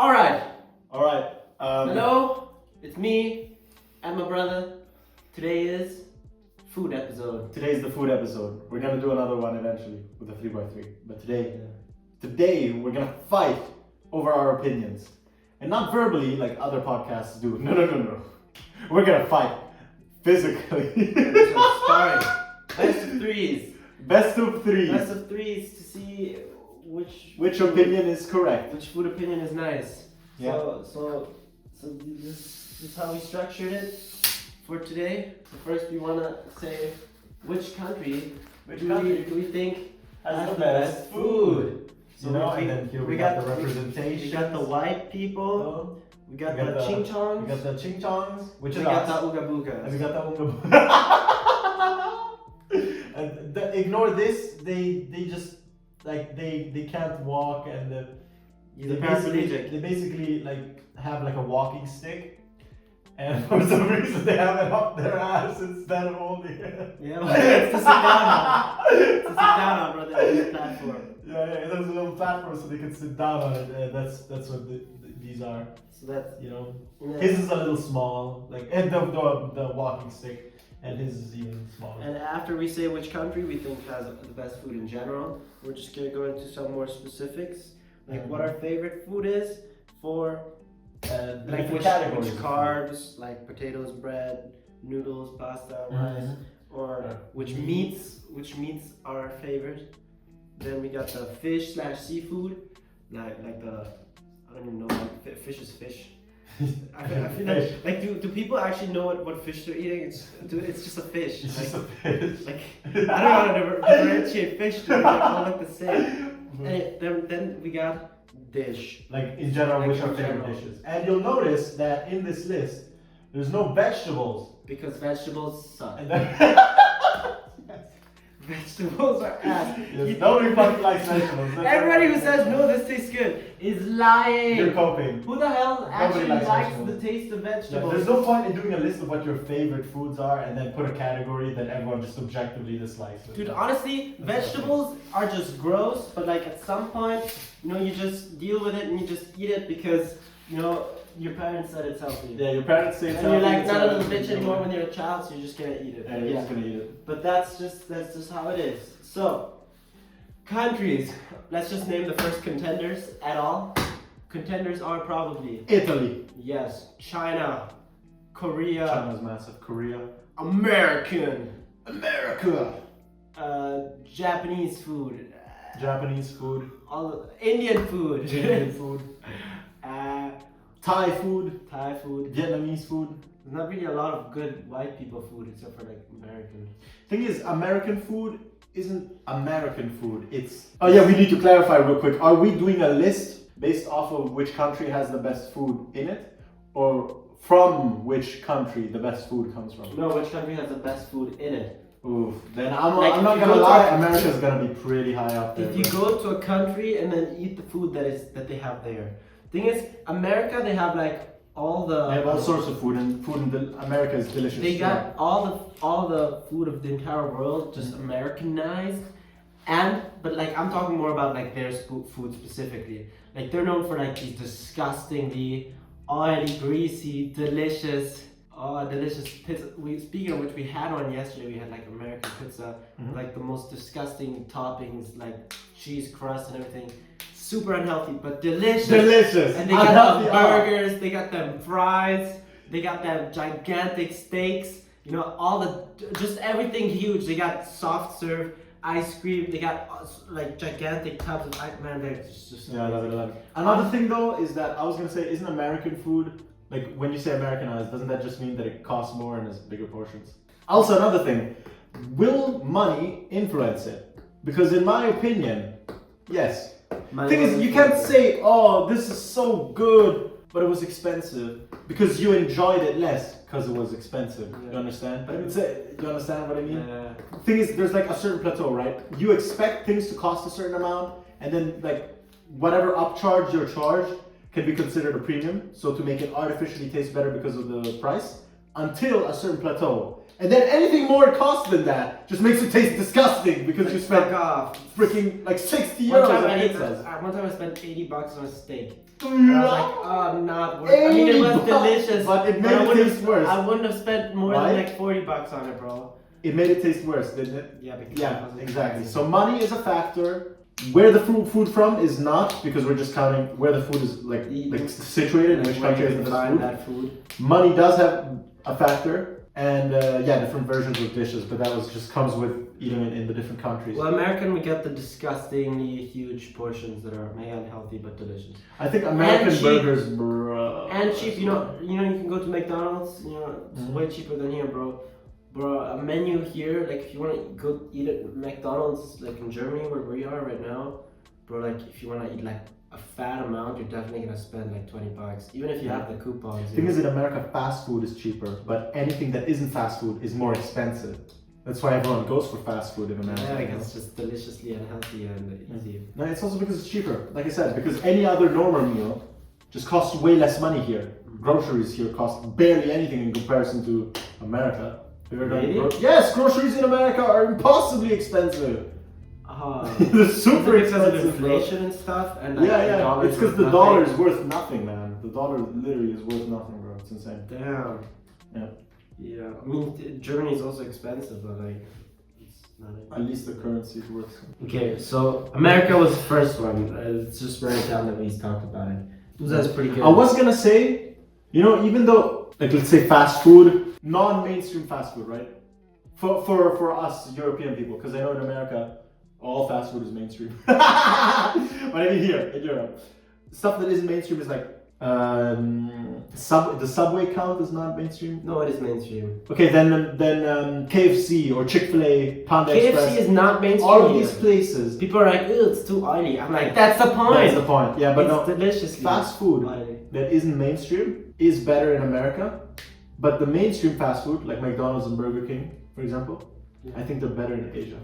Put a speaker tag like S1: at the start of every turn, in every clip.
S1: All right.
S2: Um,
S1: Hello, it's me and my brother. Today is food episode.
S2: Today's the food episode. We're gonna do another one eventually with a 3x3. But today we're gonna fight over our opinions. And not verbally like other podcasts do. No. We're gonna fight physically.
S1: So sparring. Best of threes.
S2: Best of three.
S1: Best of threes to see
S2: Which opinion is correct?
S1: which food opinion is nice.
S2: Yeah.
S1: So this is how we structured it for today. So first we wanna say which country do we think has the best food?
S2: So and then here we got the representation.
S1: We got the white people. We got the ching chongs.
S2: We got the ching chongs, which
S1: we
S2: is
S1: got
S2: us.
S1: the ooga boogas.
S2: And we got the unga boogas. And ignore this. They just like they can't walk and they basically like have like a walking stick. And for some reason they have it up their ass instead of holding it.
S1: Yeah, well, it's to sit down on. It's to sit down on, brother, on this platform.
S2: Yeah, it has a little platform so they can sit down on it. That's what these are.
S1: So that's
S2: His is a little small, like and the walking stick, and his is even smaller.
S1: And after we say which country we think has the best food in general, we're just gonna go into some more specifics, like what our favorite food is for. Like which carbs, like potatoes, bread, noodles, pasta, rice, or which meats are our favorite. Then we got the seafood, like the I don't even know, like fish is fish. I feel like do people actually know what fish they're eating? It's just a fish.
S2: It's just a fish.
S1: Like I don't know how to differentiate fish. They all look the same. And then we got dish.
S2: Like in general, which are favorite dishes. And you'll notice that in this list, there's no vegetables.
S1: Because vegetables suck.
S2: And then
S1: Vegetables are ass.
S2: yes, nobody fucking likes vegetables.
S1: Everybody who says no, this tastes good is lying.
S2: You're coping.
S1: Who the hell actually
S2: likes
S1: likes the taste of
S2: Yeah,
S1: vegetables?
S2: there's no point in doing a list of what your favorite foods are and then put a category that everyone just objectively dislikes.
S1: Dude, honestly, vegetables are just gross, but like at some point, you just deal with it and you just eat it because, your parents said it's healthy.
S2: Yeah, your parents say it's
S1: and you're
S2: healthy,
S1: like not a little bitch anymore when you're a child, so you're just gonna eat it.
S2: And you're just gonna eat it.
S1: But that's just how it is. So, countries. Let's just name the first contenders at all. Contenders are probably
S2: Italy.
S1: yes, China, Korea,
S2: China's massive. Korea.
S1: America, Japanese food,
S2: Japanese food.
S1: all Indian food,
S2: Indian food. Thai food.
S1: Thai food.
S2: Vietnamese food.
S1: There's not really a lot of good white people food except for like American.
S2: Thing is, American food isn't American food. It's. Oh yeah, we need to clarify real quick. Are we doing a list based off of which country has the best food in it, or from which country the best food comes from?
S1: No, which country has the best food in it?
S2: Oof. Then I'm
S1: Like,
S2: not
S1: if you
S2: gonna
S1: go to
S2: lie.
S1: a-
S2: America's gonna be pretty high up there.
S1: If you go to a country and then eat the food that they have there. Thing is, America, they have like all the.
S2: They have all sorts of food, and America is delicious.
S1: They got all the food of the entire world just Americanized, but like I'm talking more about like their food specifically. Like they're known for like these disgustingly oily, greasy, delicious pizza. Speaking of which, we had one yesterday. We had like American pizza, like the most disgusting toppings, like cheese crust and everything. Super unhealthy, but delicious.
S2: Delicious.
S1: And they got them burgers, they got them fries, they got them gigantic steaks. Just everything huge. They got soft serve ice cream. They got like gigantic tubs of ice. Man, they're just
S2: yeah, I love it. Another thing though is that I was gonna say, isn't American food like when you say Americanized? Doesn't that just mean that it costs more and has bigger portions? Also, another thing, will money influence it? Because in my opinion, yes. The thing is, you can't say, oh, this is so good, but it was expensive, because you enjoyed it less because it was expensive. Yeah. You understand? But you understand what I mean? The thing is, there's like a certain plateau, right? You expect things to cost a certain amount, and then like whatever upcharge you're charged can be considered a premium. So to make it artificially taste better because of the price, until a certain plateau. And then anything more cost than that just makes it taste disgusting because you spent
S1: Fuck off.
S2: freaking like 60
S1: One
S2: euros
S1: time
S2: on
S1: I ate,
S2: pizzas.
S1: one time I spent $80 on a steak. And I was like, oh, not worth it. I mean, it was
S2: $80,
S1: delicious.
S2: but it made
S1: I
S2: it
S1: wouldn't
S2: taste worse.
S1: I wouldn't have spent more
S2: Right?
S1: than like $40 on it, bro.
S2: It made it taste worse, didn't it?
S1: Yeah, because it
S2: Yeah,
S1: wasn't
S2: exactly.
S1: expensive.
S2: So money is a factor. Where the food from is not, because we're just counting where the food is like situated, in which
S1: where
S2: country
S1: you
S2: has the
S1: can
S2: best
S1: find
S2: food.
S1: that food.
S2: Money does have a factor, and yeah, different versions of dishes, but that was just comes with eating it in the different countries.
S1: Well, American, we get the disgustingly huge portions that are maybe unhealthy but delicious.
S2: I think American
S1: cheap.
S2: burgers, bro.
S1: And cheap, you know, you can go to McDonald's, you know, it's way cheaper than here, bro. Bro, a menu here, like if you want to go eat at McDonald's, like in Germany where we are right now, bro, like if you want to eat like a fat amount, you're definitely gonna spend like $20, even if you have the coupons.
S2: The thing is, in America, fast food is cheaper, but anything that isn't fast food is more expensive. That's why everyone goes for fast food in America.
S1: Yeah, because it's just deliciously unhealthy and easy.
S2: No, it's also because it's cheaper. Like I said, because any other normal meal just costs way less money here. Groceries here cost barely anything in comparison to America.
S1: Really?
S2: Yes, groceries in America are impossibly expensive. They're super
S1: because of
S2: expensive, bro.
S1: inflation and stuff, and like,
S2: Yeah,
S1: the
S2: yeah.
S1: dollar's
S2: It's because
S1: worth
S2: the dollar
S1: nothing.
S2: is worth nothing, man. The dollar literally is worth nothing, bro. It's insane.
S1: Damn.
S2: Yeah.
S1: Yeah. I mean, Germany is also expensive, but like, it's not.
S2: At least the currency is worth something.
S1: Okay, so America was the first one. Let's just write it down that we talked about it. That's pretty good.
S2: I was gonna say, you know, even though, like, let's say fast food, non-mainstream fast food, right? For us European people, because I know in America, all fast food is mainstream. But I mean here in Europe, stuff that isn't mainstream is like the Subway count is not mainstream.
S1: No, it is mainstream.
S2: Okay, then KFC or Chick-fil-A, Panda Express.
S1: KFC is not mainstream.
S2: All of
S1: here.
S2: these places.
S1: People are like, ew, it's too oily. I'm like, that's the point.
S2: That's the point. Yeah, but
S1: it's
S2: no,
S1: deliciously
S2: fast food
S1: oily.
S2: that isn't mainstream is better in America. But the mainstream fast food, like McDonald's and Burger King, for example,
S1: Yeah.
S2: I think they're better in Asia.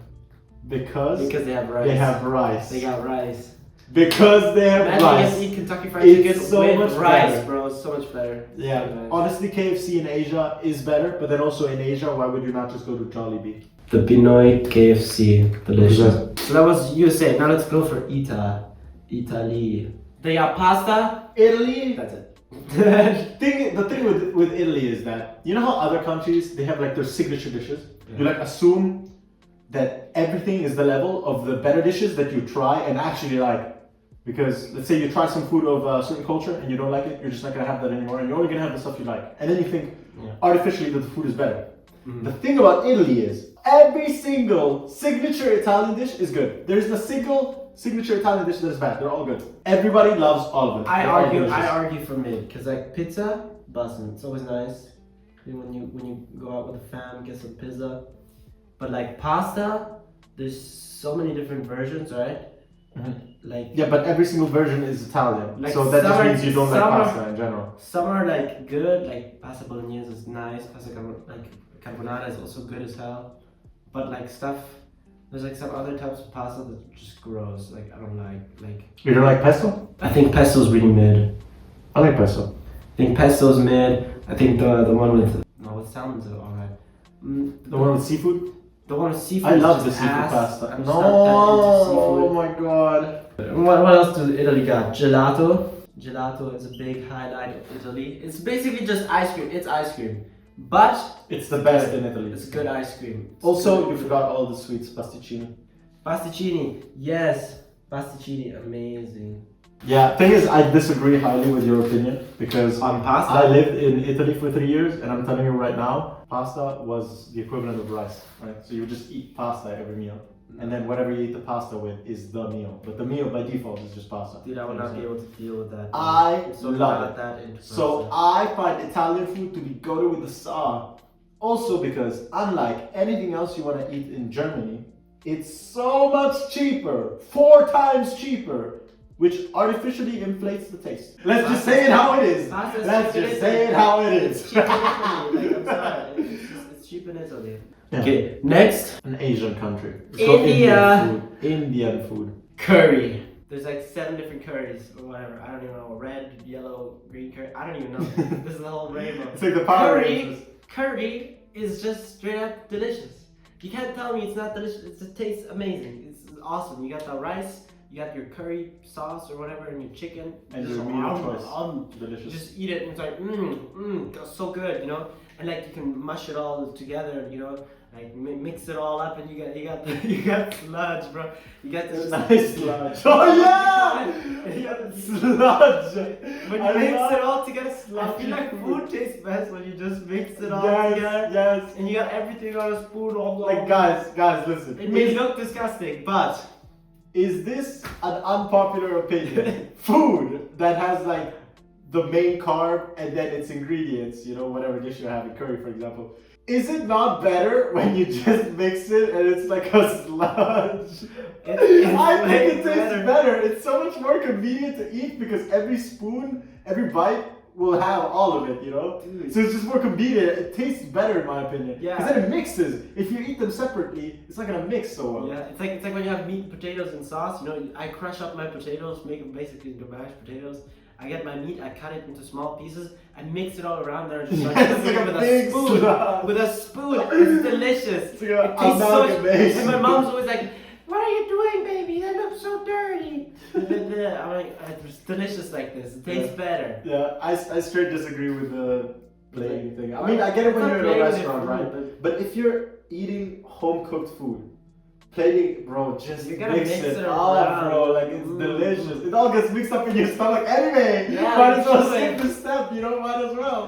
S2: Because
S1: they have rice.
S2: they have rice.
S1: They got rice.
S2: Because they have
S1: Imagine
S2: rice.
S1: you get to eat Kentucky Fried
S2: It's
S1: Chicken
S2: so
S1: with
S2: much
S1: rice,
S2: better.
S1: bro. It's so much better.
S2: Yeah,
S1: So nice.
S2: honestly, KFC in Asia is better, but then also in Asia, why would you not just go to Jollibee?
S1: The Pinoy KFC, delicious.
S2: What is
S1: So that was USA. Now let's go for Italy. They got pasta.
S2: Italy.
S1: That's it.
S2: The thing with Italy is that, you know how other countries, they have like their signature dishes?
S1: Yeah.
S2: You like assume that everything is the level of the better dishes that you try and actually like. Because let's say you try some food of a certain culture and you don't like it, you're just not gonna have that anymore, and you're only gonna have the stuff you like. And then you think artificially that the food is better.
S1: Mhm.
S2: The thing about Italy is every single signature Italian dish is good. There isn't a single signature Italian dish that is bad. They're all good. Everybody loves all of them.
S1: I
S2: They're all
S1: argue
S2: delicious.
S1: for mid, because like pizza, bussin'. It's always nice. When you go out with the fam, get some pizza. But like pasta, there's so many different versions, right?
S2: Mhm.
S1: Like
S2: Yeah, but every single version is Italian.
S1: Like
S2: so that just
S1: some are-
S2: means you don't like
S1: some are-
S2: pasta in general.
S1: some are like good, like pasta bolognese is nice. Pasta carbonara is also good as hell. But like stuff, there's like some other types of pasta that's just gross. Like I don't like. Like
S2: You don't like pesto?
S1: I think pesto's really mid.
S2: I like pesto.
S1: I think pesto's mid. I think the one with with salmon's alright.
S2: The one with seafood?
S1: The one with seafood.
S2: I
S1: is
S2: love
S1: just
S2: the seafood
S1: ass.
S2: pasta.
S1: I'm
S2: No,
S1: just not that into seafood.
S2: oh my god.
S1: What else does Italy got? Gelato. Gelato is a big highlight of Italy. It's basically just ice cream. It's ice cream, but
S2: It's the best in Italy.
S1: it's good ice cream. It's
S2: Also,
S1: good.
S2: you forgot all the sweets, pasticcini.
S1: Pasticcini. Yes, pasticcini, amazing.
S2: Yeah, thing is, I disagree highly with your opinion because
S1: On pasta.
S2: I lived in Italy for 3 years, and I'm telling you right now, pasta was the equivalent of rice, right? So you would just eat pasta every meal, and then whatever you eat the pasta with is the meal. But the meal by default is just pasta.
S1: Dude, I would not be able to deal with that.
S2: I
S1: I'm so
S2: love
S1: not
S2: it.
S1: that into
S2: So
S1: pasta.
S2: I find Italian food to be goated with the saw. Also because unlike anything else you want to eat in Germany, it's so much cheaper, 4 times cheaper, which artificially inflates the taste. Let's just say it how it is.
S1: Pasta's
S2: Let's
S1: cheap in
S2: just say
S1: Italy.
S2: it how it is.
S1: It's cheap in Italy. Like, I'm sorry. It's cheap in Italy.
S2: Yeah.
S1: Okay, next.
S2: An Asian country. It's called
S1: India.
S2: Indian food. Indian food.
S1: Curry. There's like 7 different curries or whatever. I don't even know. Red, yellow, green curry. I don't even know. This is the whole rainbow.
S2: It's like the Power
S1: Curry.
S2: Rangers.
S1: Curry is just straight up delicious. You can't tell me it's not delicious. It tastes amazing. It's awesome. You got the rice, you got your curry sauce or whatever, and your chicken.
S2: And
S1: just
S2: your meat of choice. Delicious.
S1: Just eat it, and it's like that's so good, you know. And like you can mush it all together, you know. Like mix it all up, and you got sludge, bro. You got this
S2: nice sludge. Oh yeah,
S1: you got
S2: sludge.
S1: When you mix it all together, I feel like food tastes best when you just mix it all together.
S2: Yes.
S1: And you got everything on a spoon. All
S2: like guys, listen.
S1: It may look disgusting, but
S2: is this an unpopular opinion? Food that has like the main carb and then its ingredients, you know, whatever dish you're having, curry for example. Is it not better when you just mix it and it's like a sludge? I think it tastes better. It's so much more convenient to eat because every spoon, every bite will have all of it, you know? Dude. So it's just more convenient. It tastes better in my opinion. Yeah. Because then it mixes. If you eat them separately, it's not gonna mix so well.
S1: Yeah, it's like when you have meat, potatoes, and sauce. You know, I crush up my potatoes, make them basically into mashed potatoes. I get my meat, I cut it into small pieces, and mix it all around there. Just like with a spoon.
S2: Sludge.
S1: With a spoon, it's delicious.
S2: It's like it tastes so much.
S1: And my mom's always like, "What are you doing, baby? That looks so dirty." I'm like, it's delicious like this. It tastes better.
S2: Yeah, I straight disagree with the plating thing. I mean, I get it when you're in a restaurant, right? But if you're eating home cooked food, plating, bro, just mix it all, bro. Like it's delicious. It all gets mixed up in your stomach anyway. Yeah, might as well skip the step, you know. Might as well.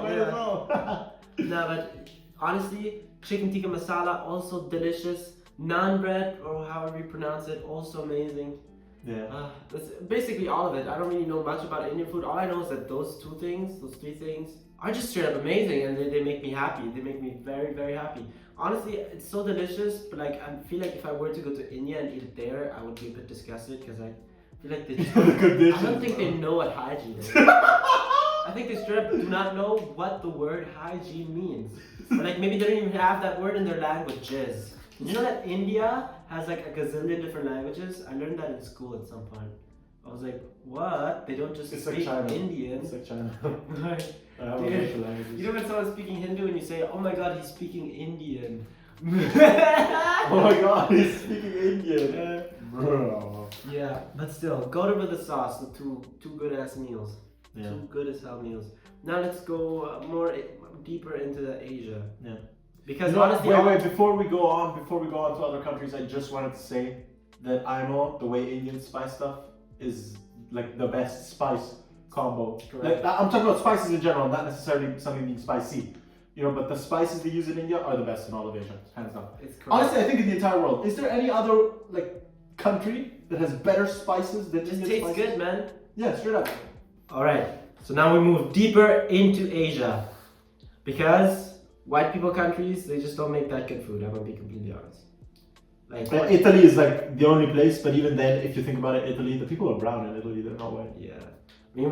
S1: No, but honestly, chicken tikka masala also delicious. Naan bread, or however you pronounce it, also amazing.
S2: Yeah.
S1: That's basically all of it. I don't really know much about Indian food. All I know is that those three things, are just straight up amazing, and they make me happy. They make me very, very happy. Honestly, it's so delicious, but like I feel like if I were to go to India and eat it there, I would be a bit disgusted because I feel like they I don't think they know what hygiene is. I think they straight up do not know what the word hygiene means. Or like maybe they don't even have that word in their languages. Did you know that India has like a gazillion different languages? I learned that in school at some point. I was like, what? They don't just speak
S2: like
S1: Indian.
S2: It's like China.
S1: Dude, you know when someone's speaking Hindu and you say, "Oh my God, he's speaking Indian."
S2: Oh my God, he's speaking Indian. Bro.
S1: Yeah, but still, go to with the sauce. The two good ass meals.
S2: Yeah.
S1: 2 good as hell meals. Now let's go more deeper into Asia.
S2: Yeah.
S1: Because
S2: honestly, wait, before we go on to other countries, I just wanted to say that I know the way Indians spice stuff is like the best spice combo. Like, I'm talking about spices in general, not necessarily something being spicy. You know, but the spices they use in India are the best in all of Asia, hands down. Honestly, I think in the entire world. Is there any other like country that has better spices than Indian spices? It tastes
S1: good, man.
S2: Yeah, straight up.
S1: Alright, so now we move deeper into Asia. Because white people countries, they just don't make that good food, I'm gonna be completely honest. Like
S2: Italy is like the only place, but even then, if you think about it, Italy, the people are brown in Italy, they're not white.
S1: Yeah. I mean,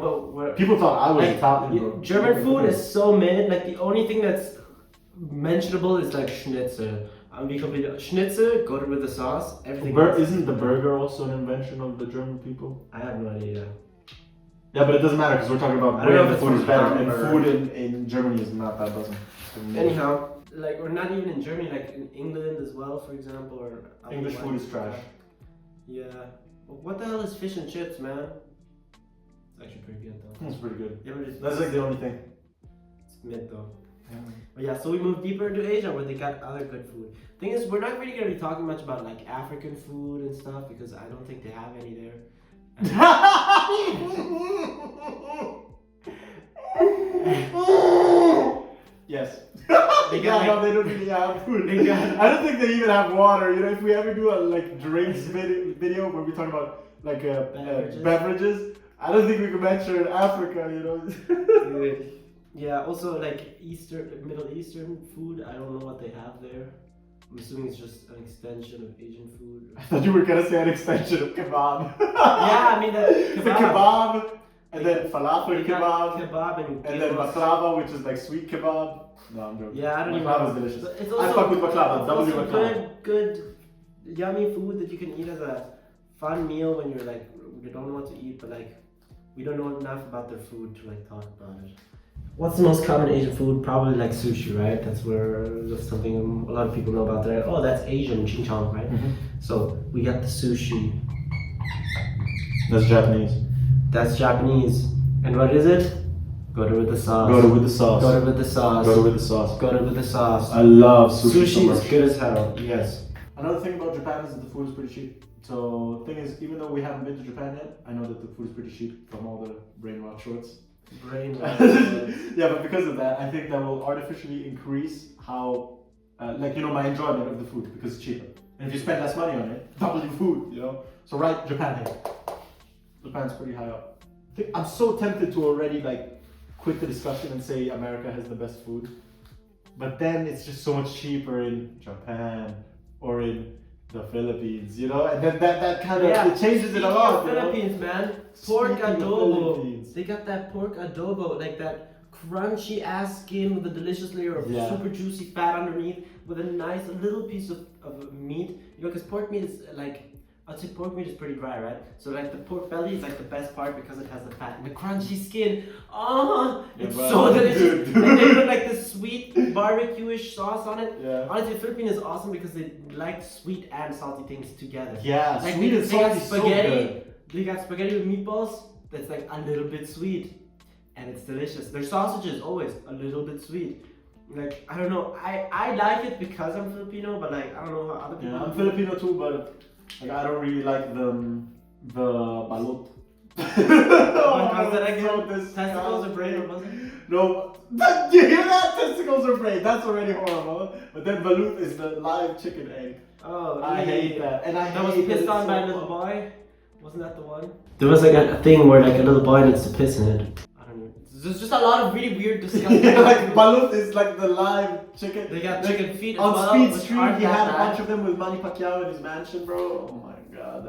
S2: people thought I was Italian.
S1: German food is so mid, like the only thing that's mentionable is like schnitzel. I'm be completely schnitzel, go with the sauce, everything.
S2: Isn't the burger also an invention of the German people?
S1: I have no idea.
S2: Yeah, but it doesn't matter because we're talking about where the food is better, and food in Germany is not that doesn't.
S1: Anyhow, like we're not even in Germany, like in England as well, for example, or
S2: English food is trash.
S1: Yeah. What the hell is fish and chips, man? It's actually pretty good though.
S2: It's pretty good.
S1: Yeah, but
S2: that's like the only thing.
S1: It's mid though. Yeah. But yeah, so we moved deeper into Asia where they got other good food. Thing is, we're not really gonna be talking much about like African food and stuff because I don't think they have any there.
S2: Yes. They don't really have food. I don't think they even have water. You know, if we ever do a like drinks video where we talk about like beverages, I don't think we can mention Africa. You know.
S1: Yeah. Also, like Middle Eastern food. I don't know what they have there. I'm assuming it's just an extension of Asian food.
S2: I thought you were gonna say an extension of kebab.
S1: Yeah, I mean
S2: the kebab, and then falafel
S1: kebab,
S2: and then baklava, which is like sweet kebab. No, I'm joking.
S1: Yeah, I don't even know.
S2: Baklava is delicious.
S1: It's also,
S2: I fuck with baklava.
S1: It's also good, yummy food that you can eat as a fun meal when you're like you don't know what to eat, but like we don't know enough about their food to like talk about it. What's the most common Asian food? Probably like sushi, right? That's something a lot of people know about. There. Oh, that's Asian, ching chong, right?
S2: Mm-hmm.
S1: So we got the sushi.
S2: That's Japanese.
S1: That's Japanese. And what is it? Go to with the sauce.
S2: Go to with the sauce.
S1: Go to with the sauce.
S2: Go to with the sauce.
S1: Go to with the sauce.
S2: I love sushi.
S1: Sushi
S2: so much.
S1: is good as hell. Yes.
S2: Another thing about Japan is that the food is pretty cheap. So thing is, even though we haven't been to Japan yet, I know that the food is pretty cheap from all the brain rot shorts.
S1: Brain
S2: Yeah, but because of that, I think that will artificially increase how, my enjoyment of the food because it's cheaper. And if you spend less money on it, double your food, you know. So right, Japan here. Japan's pretty high up. I'm so tempted to already quit the discussion and say America has the best food, but then it's just so much cheaper in Japan or in the Philippines, you know, and then that kind of it changes it a lot.
S1: Philippines, man, pork
S2: Speaking of
S1: adobo.
S2: Philippines.
S1: They got that pork adobo, like that crunchy ass skin with a delicious layer of super juicy fat underneath, with a nice little piece of meat. You know, because pork meat is I'd say pork meat is pretty dry, right? So the pork belly is the best part because it has the fat and the crunchy skin. Oh, it's so delicious. And they put this sweet barbecue-ish sauce on it.
S2: Yeah.
S1: Honestly, Philippine is awesome because they like sweet and salty things together.
S2: Yeah, sweet and
S1: they got
S2: salty is so
S1: spaghetti.
S2: good.
S1: They got spaghetti with meatballs that's a little bit sweet, and it's delicious. Their sausages always a little bit sweet. I don't know. I like it because I'm Filipino, but I don't know how other people.
S2: Yeah, I'm Filipino too, but I don't really like the balot.
S1: Testicles or brain or muscle?
S2: No, you hear that? Testicles or brain? That's already horrible. But then balut is the live chicken egg.
S1: Oh,
S2: I hate that. And
S1: that was pissed on by a little boy. Wasn't that the one? There was a thing where a little boy needs to piss in it. I don't know. There's just a lot of really weird disgusting.
S2: Balut is the live chicken.
S1: They got chicken feet as
S2: on
S1: well.
S2: Speed Street. He had a bunch of them with Manny Pacquiao in his mansion, bro. Oh my god.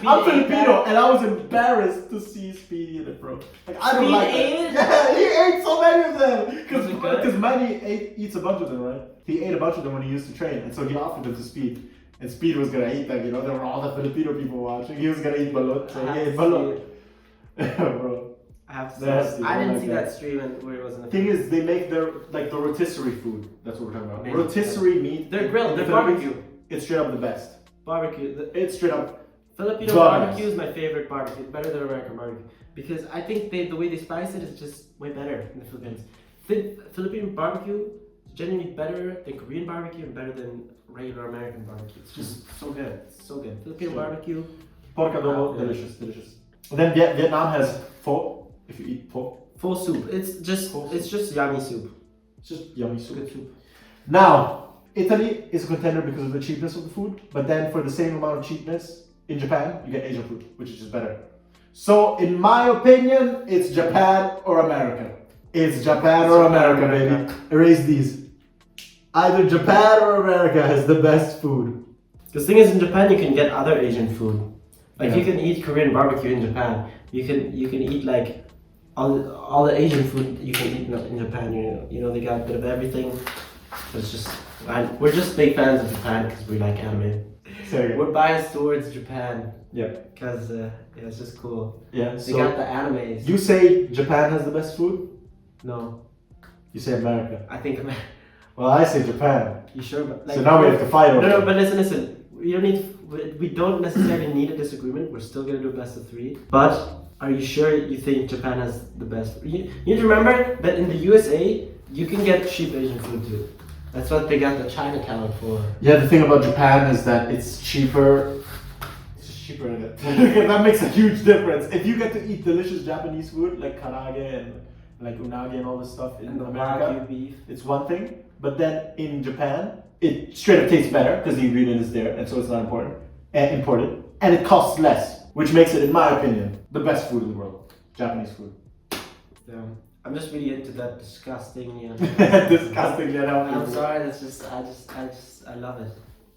S2: I'm Filipino and I was embarrassed to see Speedy in it, bro. I don't like it. Yeah, he ate so many of them. Because Manny eats a bunch of them, right? He ate a bunch of them when he used to train, and so he offered them to Speed. And Speed was gonna eat them, you know. There were all the Filipino people watching. He was gonna eat balut, so he ate balut. Bro.
S1: I have to say, I didn't see that stream where it was in the
S2: thing is, they make their the rotisserie food. That's what we're talking about. Rotisserie meat.
S1: They're grilled. They're barbecue.
S2: It's straight up the best.
S1: Barbecue.
S2: It's straight up.
S1: Filipino barbecue is my favorite barbecue. Better than American barbecue because I think the way they spice it is just way better in the Philippines. Philippine barbecue is genuinely better than Korean barbecue and better than regular American barbecue. It's just so good. It's so good. Filipino barbecue.
S2: Pork adobo, delicious. And then Vietnam has pho. If you eat pho.
S1: Pho soup. It's just yummy soup.
S2: It's just yummy soup.
S1: Good soup.
S2: Now, Italy is a contender because of the cheapness of the food, but then for the same amount of cheapness, in Japan, you get Asian food, which is just better. So, in my opinion, it's Japan or America. It's Japan or America, baby. Erase these. Either Japan or America has the best food.
S1: The thing is, in Japan, you can get other Asian food. You can eat Korean barbecue in Japan. You can eat all the Asian food you can eat in Japan. You know they got a bit of everything. But it's just we're just big fans of Japan because we like anime.
S2: Sorry.
S1: We're biased towards Japan.
S2: Yep.
S1: Because it's just cool.
S2: Yeah.
S1: They got the animes.
S2: You say Japan has the best food?
S1: No.
S2: You say America.
S1: I think America.
S2: Well, I say Japan.
S1: You sure?
S2: So now we have to fight over.
S1: No, but listen. We don't necessarily need a disagreement. We're still gonna do a best of 3. But are you sure you think Japan has the best? You need to remember that in the USA you can get cheap Asian food too. That's what they got the Chinatown for.
S2: Yeah, the thing about Japan is that it's cheaper. It's just cheaper in it. That makes a huge difference. If you get to eat delicious Japanese food like karage and unagi and all this stuff in America,
S1: beef.
S2: It's one thing. But then in Japan, it straight up tastes better because the ingredient is there, and so it's not imported, and it costs less, which makes it, in my opinion, the best food in the world. Japanese food.
S1: Yeah. I'm just really into that disgusting,
S2: Disgusting,
S1: I'm sorry, I love it.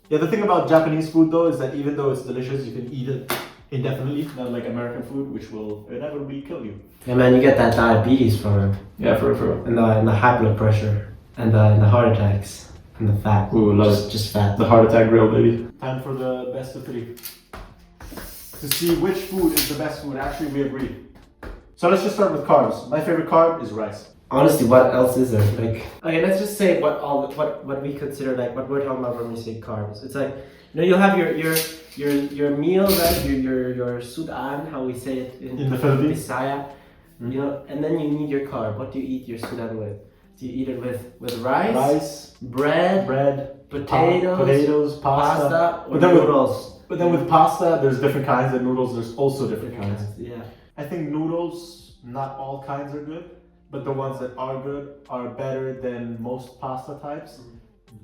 S2: Yeah, the thing about Japanese food though is that even though it's delicious, you can eat it indefinitely, not like American food, which will inevitably kill you.
S1: Yeah, man, you get that diabetes from it.
S2: Yeah, for real.
S1: And the high blood pressure, and the heart attacks, and the fat.
S2: Ooh, love
S1: just fat.
S2: The heart attack grill, baby. Time for the best of 3. To see which food is the best food. Actually, we agree. So let's just start with carbs. My favorite carb is rice.
S1: Honestly, what else is there? Like, okay, let's just say what we consider like what we're talking about when we say carbs. It's like, you know, you'll have your meal, right? Your sudan, how we say it
S2: In the Philippines.
S1: Bisaya, you know, and then you need your carb. What do you eat your sudan with? Do you eat it with rice, bread,
S2: potatoes, pasta,
S1: or noodles?
S2: But then with pasta, there's different kinds of noodles. There's also different kinds.
S1: Yeah.
S2: I think noodles, not all kinds are good, but the ones that are good are better than most pasta types.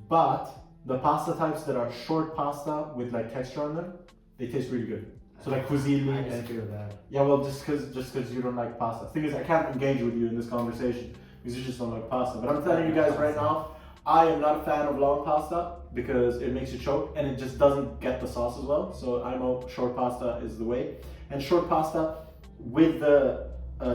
S2: But the pasta types that are short pasta with like texture on them, they taste really good. So like fusilli.
S1: I disagree with that.
S2: Yeah, well, just because you don't like pasta. Thing is, I can't engage with you in this conversation because you just don't like pasta. But I'm telling you guys right now, I am not a fan of long pasta because it makes you choke and it just doesn't get the sauce as well. So I know short pasta is the way. And short pasta with the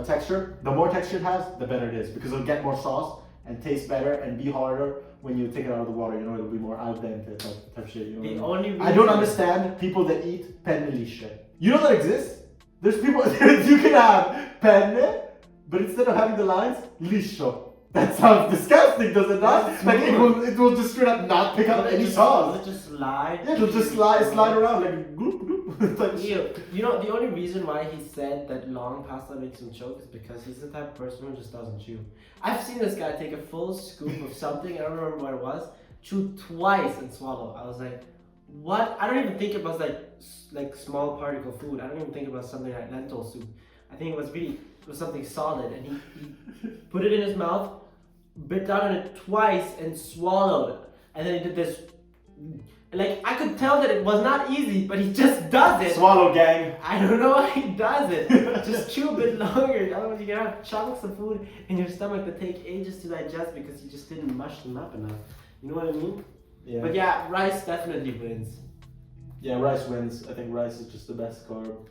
S2: texture, the more texture it has, the better it is because it'll get more sauce and taste better and be harder when you take it out of the water. You know, it'll be more al dente type shit. You know
S1: The
S2: what I mean?
S1: only reason
S2: I don't understand people that eat penne lisce. You know that exists? There's people, you can have penne, but instead of having the lines, liscio. That sounds disgusting, does it not? Like it will just straight up not pick up any sauce.
S1: It'll just slide.
S2: Yeah, it'll just slide around like gloop gloop type shit.
S1: You know, the only reason why he said that long pasta makes him choke is because he's the type of person who just doesn't chew. I've seen this guy take a full scoop of something, I don't remember what it was, chew twice and swallow. I was like, what? I don't even think it was like small particle food. I don't even think it was something like lentil soup. I think it was something solid, and he put it in his mouth, bit down on it twice, and swallowed it. And then he did this. Like, I could tell that it was not easy, but he just does it.
S2: Swallow, gang.
S1: I don't know why he does it. Just chew a bit longer. Otherwise, you're gonna have chunks of food in your stomach that take ages to digest because you just didn't mush them up enough. You know what I mean?
S2: Yeah.
S1: But yeah, rice definitely wins.
S2: Yeah, rice wins. I think rice is just the best carb.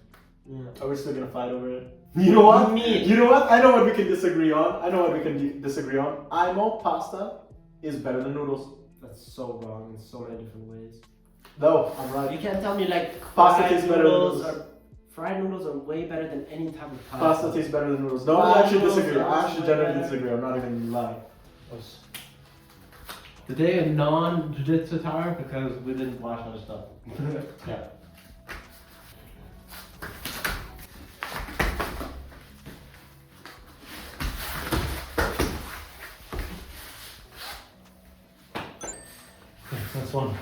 S1: Yeah.
S2: Are we still gonna fight over it? You know what?
S1: Meat.
S2: You know what? I know what we can disagree on. I know pasta is better than noodles.
S1: That's so wrong in so many different ways.
S2: No, I'm right.
S1: You can't tell me like
S2: Pasta tastes better than noodles.
S1: fried noodles are way better than any type of pasta.
S2: Pasta tastes better than noodles. No, I actually disagree. I actually generally disagree. I'm not even lying.
S3: Today a non-jiu-jitsu attire because we didn't wash our stuff.
S2: Yeah.
S3: That's one.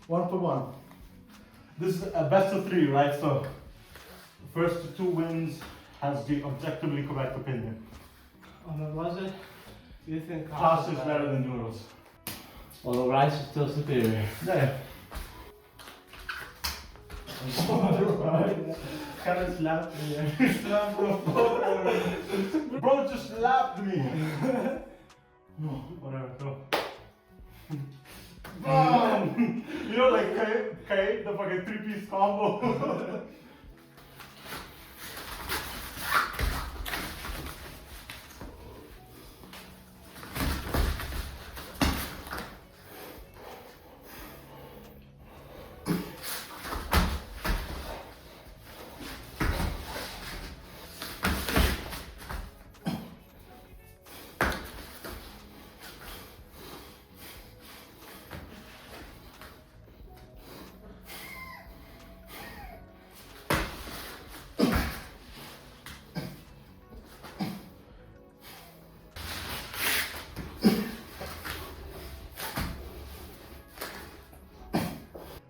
S2: One for one. This is a best of three, right? So, first two wins has the objectively correct opinion.
S3: What was it? You think
S2: Pasta is better than noodles.
S3: Well, the rice is still superior.
S2: Yeah.
S3: Kind of slapped me there.
S2: Bro just slapped me. No, whatever. No. You know, like K, the fucking 3-piece combo.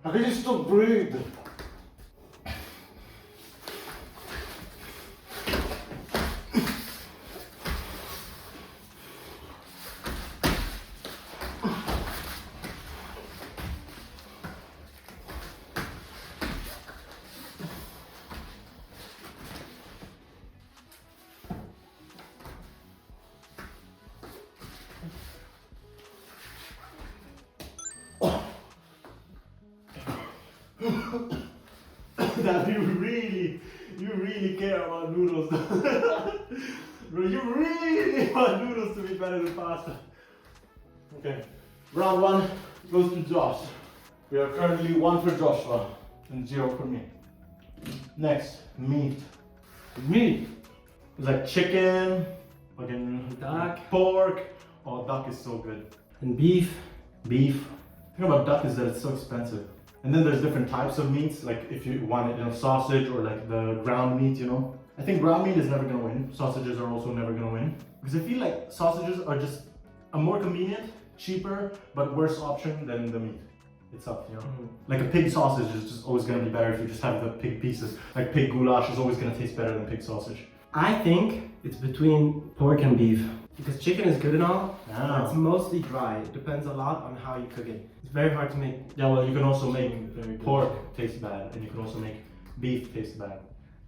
S2: How can you still breathe? That you really care about noodles. Bro, you really want noodles to be better than pasta. Okay, round 1 goes to Josh. We are currently 1 for Joshua and 0 for me. Next, meat.
S3: Meat.
S2: It's like chicken, fucking
S3: Duck.
S2: pork. Oh, duck is so good.
S3: And beef.
S2: Beef. The thing about duck is that it's so expensive. And then there's different types of meats, like if you want it in a sausage or like the ground meat, you know. I think ground meat is never gonna win. Sausages are also never gonna win. Because I feel like sausages are just a more convenient, cheaper, but worse option than the meat itself, you know. Like a pig sausage is just always gonna be better if you just have the pig pieces. Like pig goulash is always gonna taste better than pig sausage.
S1: I think it's between pork and beef. Because chicken is good and all, but it's mostly dry. It depends a lot on how you cook it. It's very hard to make.
S2: Yeah, well, you can also make pork taste bad, and you can also make beef taste bad.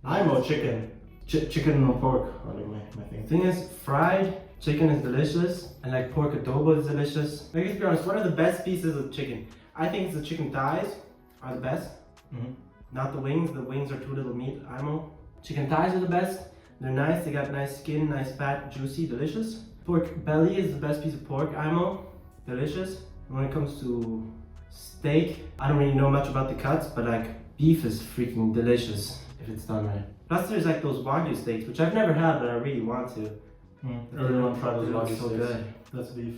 S2: I'm a chicken. Chicken or pork are like my thing.
S1: The thing is, fried chicken is delicious, and like pork adobo is delicious. Like, let's be honest, what are the best pieces of chicken? I think it's the chicken thighs are the best. Not the wings. The wings are too little meat. Chicken thighs are the best. They're nice, they got nice skin, nice fat, juicy, delicious. Pork belly is the best piece of pork, delicious. And when it comes to steak, I don't really know much about the cuts, but like beef is freaking delicious if it's done right. Plus there's like those Wagyu steaks, which I've never had, but I really want to.
S2: I really want to try those
S1: They look
S2: Wagyu
S1: so
S2: steaks.
S1: good.
S2: That's beef.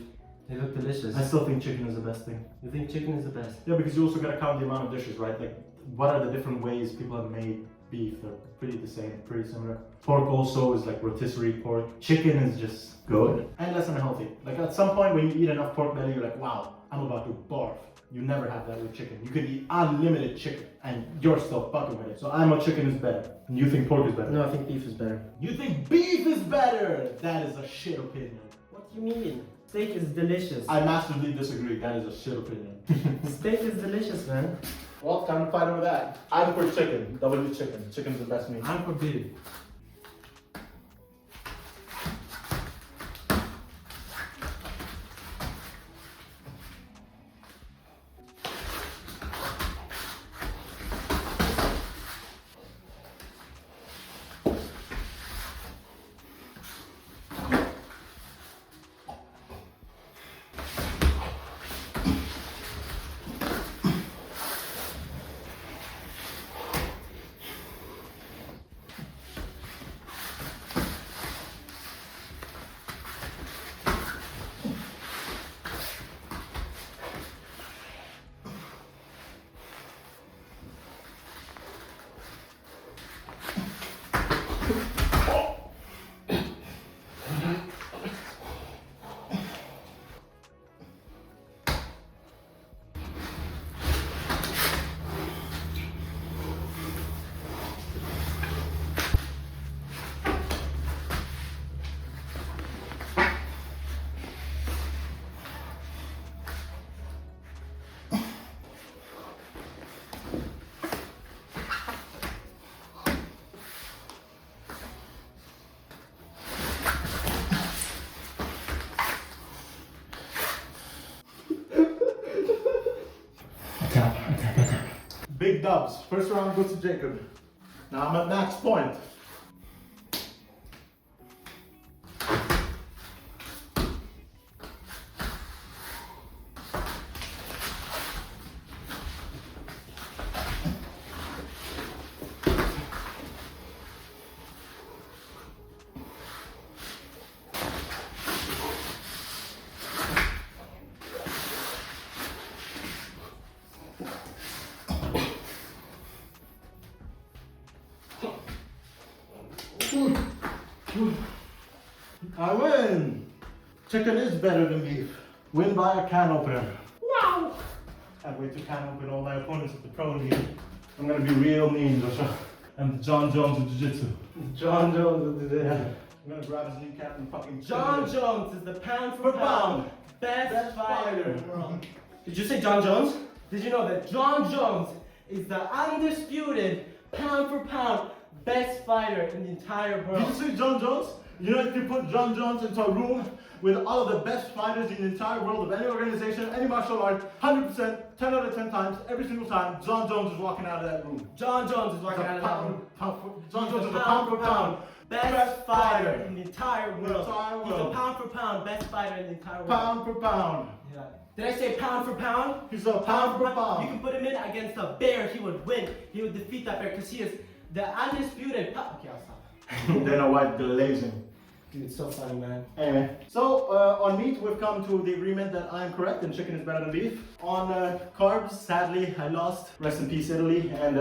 S1: They look delicious.
S2: I still think chicken is the best thing.
S1: You think chicken is the best?
S2: Yeah, because you also gotta count the amount of dishes, right? Like, what are the different ways people have made beef? They're pretty the same, pretty similar. Pork also is like rotisserie pork. Chicken is just good and less unhealthy. Like at some point when you eat enough pork belly, you're like, wow, I'm about to barf. You never have that with chicken. You could eat unlimited chicken and you're still fucking with it. So I'm a chicken is better. And you think pork is better?
S1: No, I think beef is better.
S2: You think beef is better? That is a shit opinion.
S1: What do you mean? Steak is delicious.
S2: I massively disagree. That is a shit opinion.
S1: Steak is delicious, man.
S2: Well, time to fight over that. I'm for chicken. W chicken. Chicken's the best meat.
S3: I'm for beef.
S2: Big dubs. First round goes to Jacob. Now I'm at max point. I win! Chicken is better than beef. Win by a can opener. Wow! Can't wait to can open all my opponents at the pro league. I'm gonna be real mean, Joshua. I'm John Jones of Jiu-Jitsu.
S1: John Jones is
S2: Yeah. I'm gonna grab his kneecap and fucking
S1: John
S2: kill him.
S1: Jones is the pound
S2: For
S1: for
S2: pound.
S1: pound best fighter in
S2: fighter.
S1: the world. Did you say John Jones? Did you know that John Jones is the undisputed pound for pound best fighter in the entire
S2: Did
S1: world?
S2: you say John Jones? You know, if you put John Jones into a room with all of the best fighters in the entire world of any organization, any martial art, 100%, 10 out of 10 times, every single time, John Jones is walking out of that room.
S1: John Jones is walking out of that room.
S2: John Jones is a pound for pound.
S1: Best fighter in the entire world. He's a
S2: world.
S1: pound for pound best fighter in the entire world.
S2: Pound for pound.
S1: Yeah. Did I say pound for pound?
S2: He's a pound for
S1: You
S2: pound.
S1: can put him in against a bear, he would win. He would defeat that bear because he is the undisputed Okay, I'll stop.
S2: Dana White glazing.
S1: Dude, it's so funny, man.
S2: Anyway, so on meat, we've come to the agreement that I'm correct and chicken is better than beef. On carbs, sadly, I lost. Rest in peace, Italy. And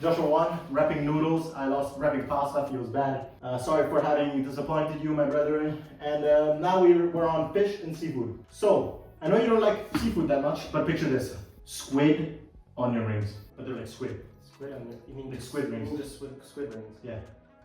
S2: Joshua won. Repping noodles, I lost. Repping pasta, feels bad. Sorry for having disappointed you, my brethren. And now we're on fish and seafood. So, I know you don't like seafood that much, but picture this. Squid onion rings. But they're like squid.
S1: Squid on it. You mean
S2: Like squid rings.
S1: You mean just squid rings?
S2: Yeah.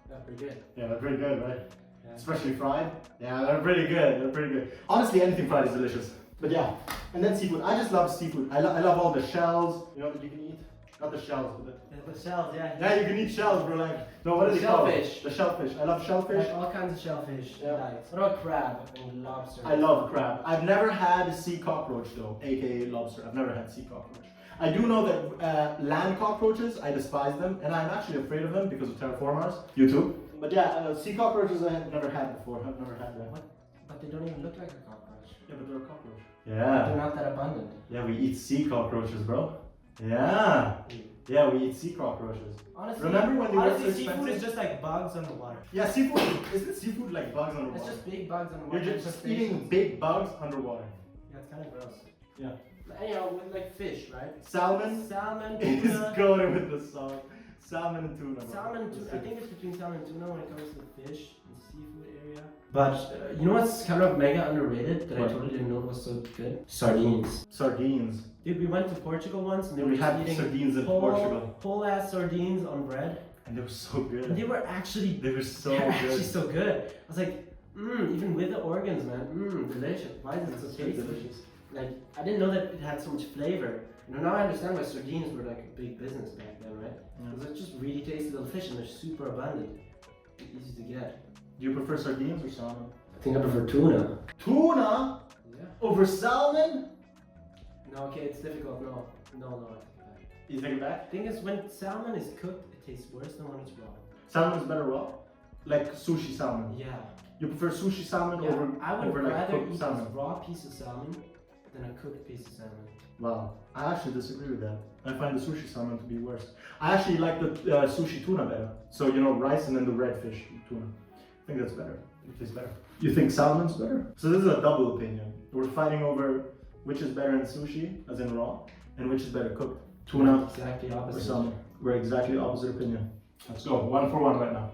S1: Yeah, pretty good.
S2: Yeah, they're pretty good, right?
S1: Yeah.
S2: Especially fried. Yeah, they're pretty good. They're pretty good. Honestly, anything fried is delicious. But yeah, and then seafood. I just love seafood. I love all the shells. You know that you can eat. Not the shells, but
S1: The shells, yeah.
S2: yeah, you can eat shells, bro. Like no, what are they called?
S1: Shellfish.
S2: The shellfish. I love shellfish.
S1: Like all kinds of shellfish.
S2: Yeah.
S1: What about crab and lobster?
S2: I love crab. I've never had a sea cockroach though, aka lobster. I've never had sea cockroach. I do know that land cockroaches, I despise them, and I'm actually afraid of them because of terraformers. You too? But yeah, sea cockroaches I have never had before. I've never had them.
S1: What? But they don't even look like a cockroach.
S2: Yeah, but they're a cockroach.
S1: They're
S2: Yeah.
S1: not that abundant.
S2: Yeah, we eat sea cockroaches, bro. Yeah. Yeah, we eat sea cockroaches.
S1: Honestly,
S2: Remember when they were so
S1: honestly, seafood
S2: expensive?
S1: is just like bugs on the water.
S2: Yeah, seafood. Isn't seafood like bugs underwater?
S1: It's just big bugs on the water.
S2: You're just eating big bugs underwater.
S1: Yeah, it's kind of gross.
S2: Yeah.
S1: But anyhow, with like fish, right?
S2: Salmon
S1: Salmon,
S2: is
S1: tuna.
S2: going with the song. Salmon and tuna. bro.
S1: Salmon and tuna. I think it's between salmon and tuna when it comes to the fish and seafood area. But you know what's kind of mega underrated that I
S2: What?
S1: totally didn't know was so good? Sardines.
S2: Sardines.
S1: Dude, we went to Portugal once and they were
S2: We
S1: just
S2: had
S1: eating
S2: sardines in
S1: whole,
S2: Portugal.
S1: whole ass sardines on bread.
S2: And they were so good.
S1: And they were actually
S2: They were so
S1: they were
S2: good.
S1: actually so good. I was like, even with the organs, man, delicious. Why is it so
S2: It's
S1: tasty?
S2: delicious.
S1: Like, I didn't know that it had so much flavor. You know, now I understand why sardines were like a big business back then, right?
S2: Yeah.
S1: Because they're just really tasty little fish and they're super abundant. Easy to get.
S2: Do you prefer sardines or salmon?
S1: I think I prefer tuna.
S2: Tuna
S1: Yeah.
S2: over salmon?
S1: No, okay, it's difficult. No, I take it back.
S2: You take it back?
S1: Thing is, when salmon is cooked, it tastes worse than when it's raw.
S2: Salmon is better raw? Like sushi salmon.
S1: Yeah.
S2: You prefer sushi salmon
S1: Yeah,
S2: over
S1: I would
S2: over like
S1: rather
S2: cooked
S1: eat
S2: salmon?
S1: a raw piece of salmon than a cooked piece of salmon.
S2: Wow, I actually disagree with that. I find the sushi salmon to be worse. I actually like the sushi tuna better. So you know, rice and then the red fish tuna. I think that's better. It tastes better. You think salmon's better? So this is a double opinion. We're fighting over which is better in sushi, as in raw, and which is better cooked. Tuna
S1: Exactly
S2: or
S1: opposite.
S2: salmon. We're exactly opposite opinion. Let's go. 1-for-1 right now.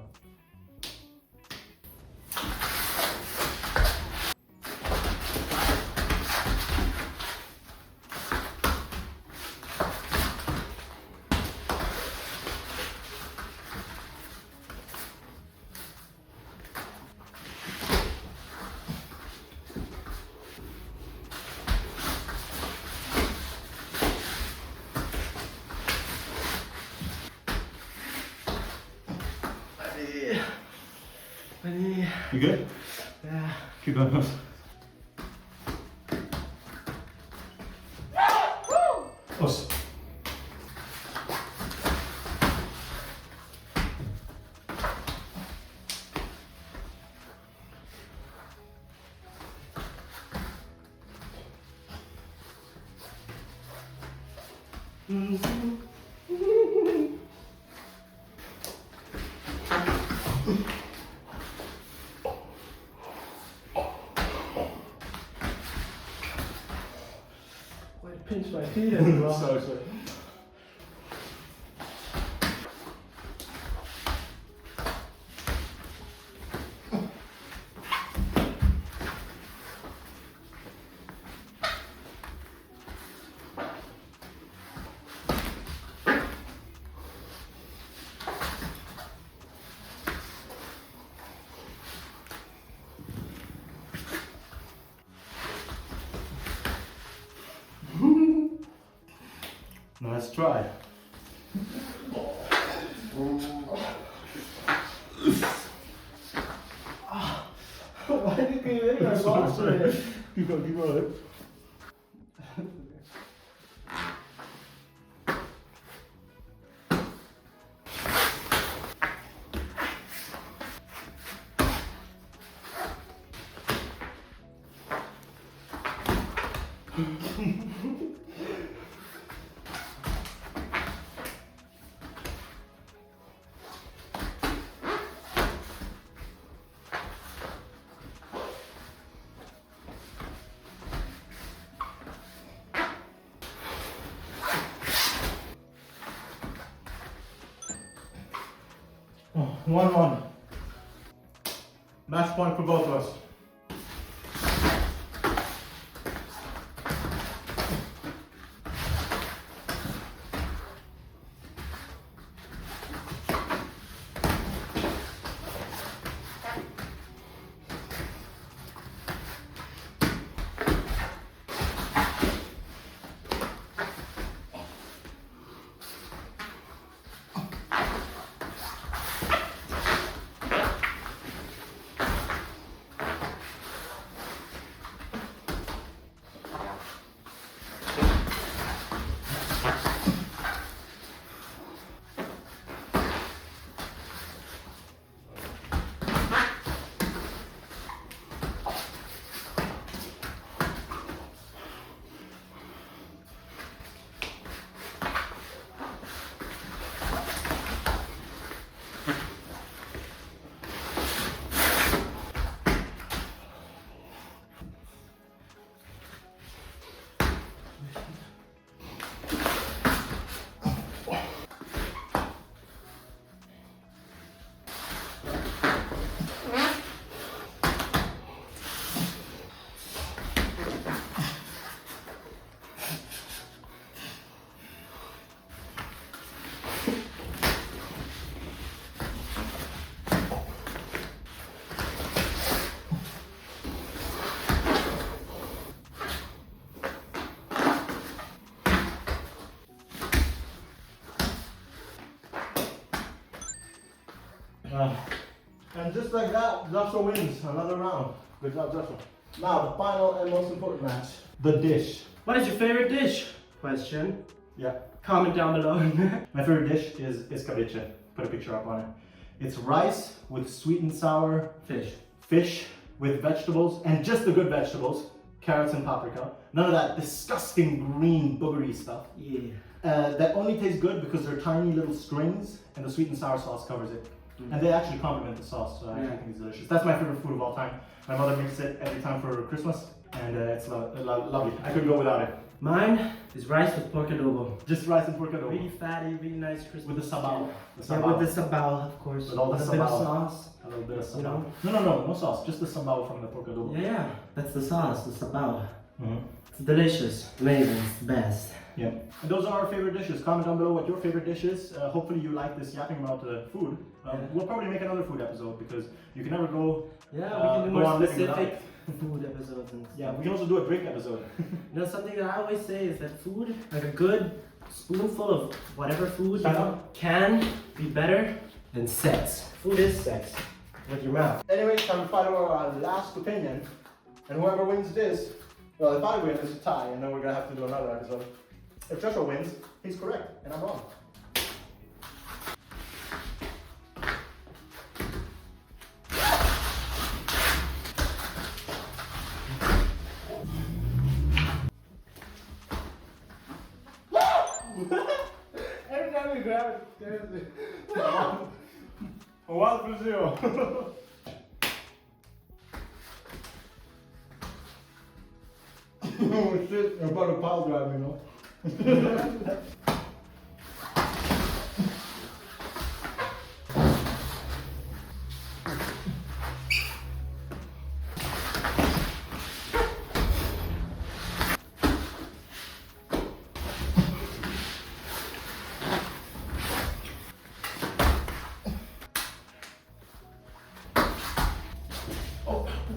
S2: You good?
S1: Yeah.
S2: Keep going. Os.
S1: Way to pinch my feet in the
S2: Sorry. Nice try.
S1: You can even our sauce in it.
S2: Keep going. Oh, 1-1. Match point for both of us. And just like that, Joshua wins another round. Good job, Joshua. Now, the final and most important match, the dish.
S1: What is your favorite dish? Question.
S2: Yeah.
S1: Comment down below.
S2: My favorite dish is ceviche. Put a picture up on it. It's rice with sweet and sour fish with vegetables, and just the good vegetables, carrots and paprika. None of that disgusting green boogery stuff.
S1: Yeah.
S2: That only tastes good because they're tiny little strings, and the sweet and sour sauce covers it. And they actually complement the sauce, so I think it's delicious. That's my favorite food of all time. My mother makes it every time for Christmas, and it's lovely. I couldn't go without it.
S1: Mine is rice with pork adobo.
S2: Just rice and pork adobo.
S1: Really fatty, really nice, crispy.
S2: With the sabao.
S1: Yeah, with the sabao, of course.
S2: With all the
S1: a bit of
S2: sabao.
S1: sauce.
S2: A little bit of sabao.
S1: You know?
S2: No sauce. Just the sabao from the pork adobo.
S1: Yeah, that's the sauce, the sabao.
S2: Mm-hmm.
S1: It's delicious, amazing, it's the best.
S2: Yeah. And those are our favorite dishes. Comment down below what your favorite dish is. Hopefully you like this yapping about food. We'll probably make another food episode because you can never go.
S1: Yeah, we can do
S2: go on
S1: more
S2: living without
S1: specific
S2: it.
S1: food episodes and stuff.
S2: Yeah, we can also do a drink episode.
S1: You know, something that I always say is that food, like a good spoonful of whatever food, you know, can be better than sex. Food is sex with your mouth.
S2: Anyway, time to fight over our last opinion. And whoever wins this, well, if I win, it's a tie, and then we're gonna have to do another episode. If Joshua wins, he's correct, and I'm wrong.
S1: Every time we grab it, there's it.
S2: 1-0. Oh shit, you're about to pile drive me, no?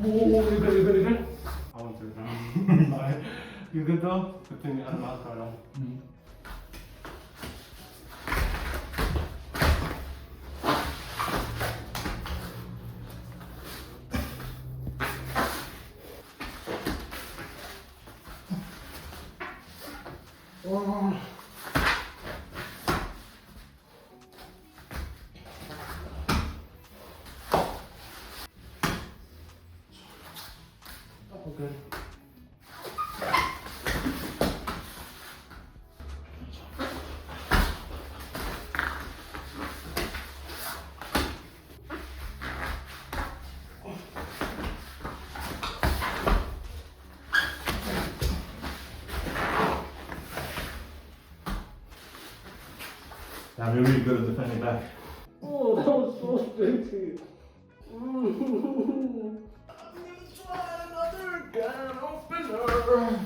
S1: You good?
S3: I want to. You good though? Good thing I'm not right on.
S2: Damn, you're really good at defending back.
S3: Oh, that was so spicy.
S2: I'm gonna try another can opener.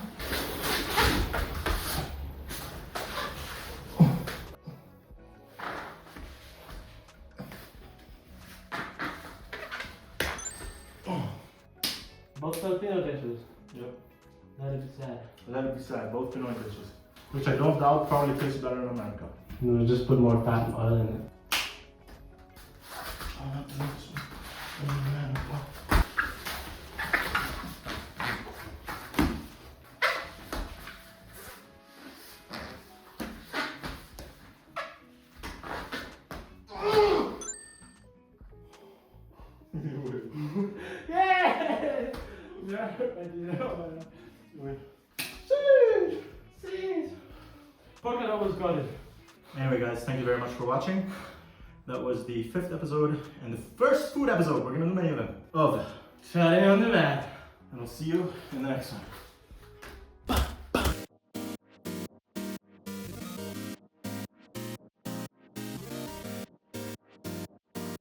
S3: Both Filipino dishes.
S2: Yep.
S3: That'd be sad.
S2: That'd be sad. Both Pinoy dishes. Which I don't doubt probably tastes better in America.
S3: No, just put more fat and oil in it.
S2: I'll have to make this one in America.
S3: Yeah! Yeah, Pocket almost got it.
S2: Anyway guys, thank you very much for watching. That was the 5th episode and the first food episode. We're gonna do many of them.
S3: Chatting on the mat.
S2: And I'll see you in the next one.